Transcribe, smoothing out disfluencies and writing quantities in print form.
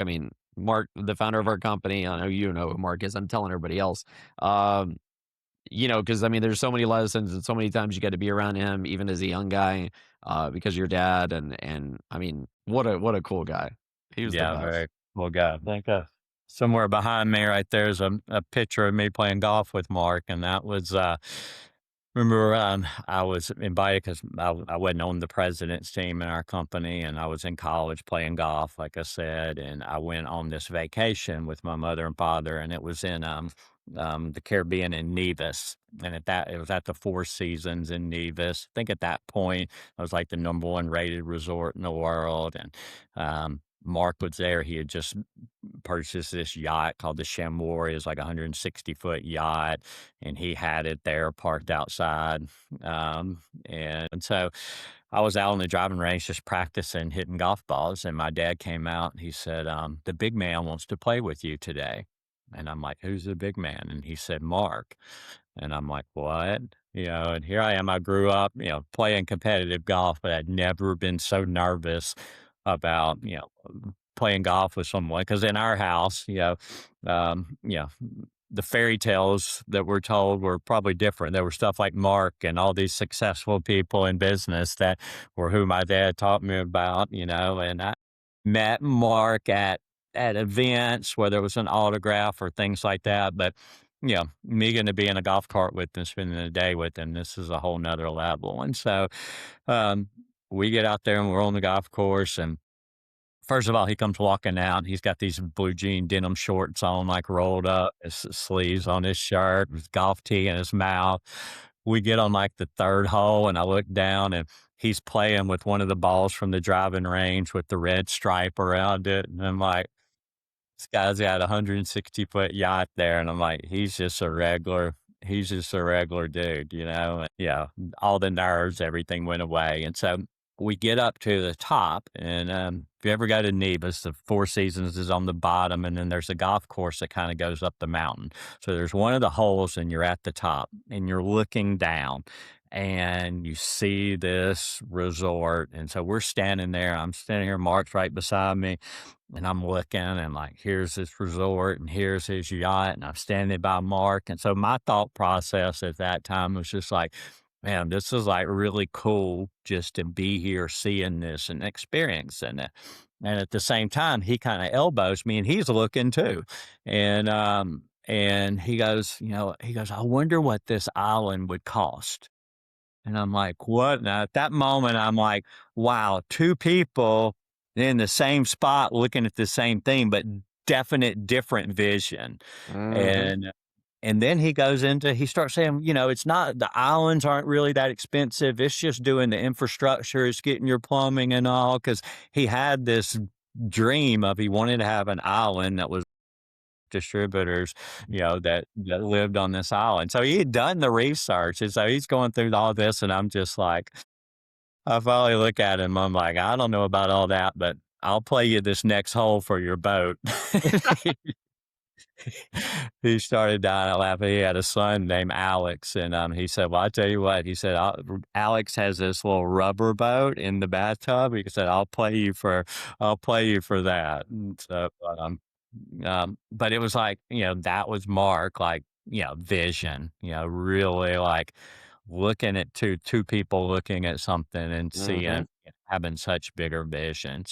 I mean, Mark, the founder of our company, I know you know who Mark is. I'm telling everybody else. Um, because I mean, there's so many lessons and so many times you got to be around him, even as a young guy, because your dad and I mean, what a cool guy. He was the Yeah, best. very cool guy. I think, somewhere behind me right there is a picture of me playing golf with Mark, and that was, remember, I was invited 'cause I wasn't on the president's team in our company, and I was in college playing golf, like I said, and I went on this vacation with my mother and father, and it was in, the Caribbean in Nevis, and it was at the Four Seasons in Nevis. I think at that point, I was like the number 1 rated resort in the world, and, Mark was there. He had just purchased this yacht called the Chamois. It was like a 160-foot yacht, and he had it there parked outside. And so I was out on the driving range just practicing hitting golf balls, and my dad came out and he said, "The big man wants to play with you today." And I'm like, "Who's the big man?" And he said, "Mark." And I'm like, "What?" And here I am. I grew up, playing competitive golf, but I'd never been so nervous about, playing golf with someone. Because in our house, um, you know, the fairy tales that we're told were probably different. There were stuff like Mark and all these successful people in business that were who my dad taught me about, and I met Mark at events where there was an autograph or things like that. But me going to be in a golf cart with him, spending a day with him, this is a whole nother level. And so um, we get out there and we're on the golf course, and first of all, he comes walking out. He's got these blue jean denim shorts on, like rolled up, his sleeves on his shirt, his golf tee in his mouth. We get on like the third hole, and I look down, and he's playing with one of the balls from the driving range with the red stripe around it. And I'm like, this guy's got a 160-foot yacht there. And I'm like, he's just a regular dude, And, yeah, all the nerves, everything went away. And so we get up to the top, and if you ever go to Nevis, the Four Seasons is on the bottom, and then there's a golf course that kind of goes up the mountain. So there's one of the holes, and you're at the top, and you're looking down, and you see this resort. And so we're standing there. I'm standing here, Mark's right beside me, and I'm looking, and like, here's this resort, and here's his yacht, and I'm standing by Mark. And so my thought process at that time was just like, man, this is like really cool just to be here seeing this and experiencing it. And at the same time, he kind of elbows me and he's looking too. And he goes, I wonder what this island would cost. And I'm like, what? Now at that moment, I'm like, wow, two people in the same spot looking at the same thing, but definite different vision. Mhm. And then he starts saying, it's not, the islands aren't really that expensive. It's just doing the infrastructure, it's getting your plumbing and all. Cause he had this dream of, he wanted to have an island that was distributors, that lived on this island. So he had done the research. And so he's going through all this. And I'm just like, I finally look at him. I'm like, I don't know about all that, but I'll play you this next hole for your boat. He started dying out laughing. He had a son named Alex, and he said, "Well, I tell you what," he said, "Alex has this little rubber boat in the bathtub." He said, I'll play you for that." And so, but it was like, that was Mark, like, vision, really like looking at two people looking at something and seeing, Mhm. having such bigger visions.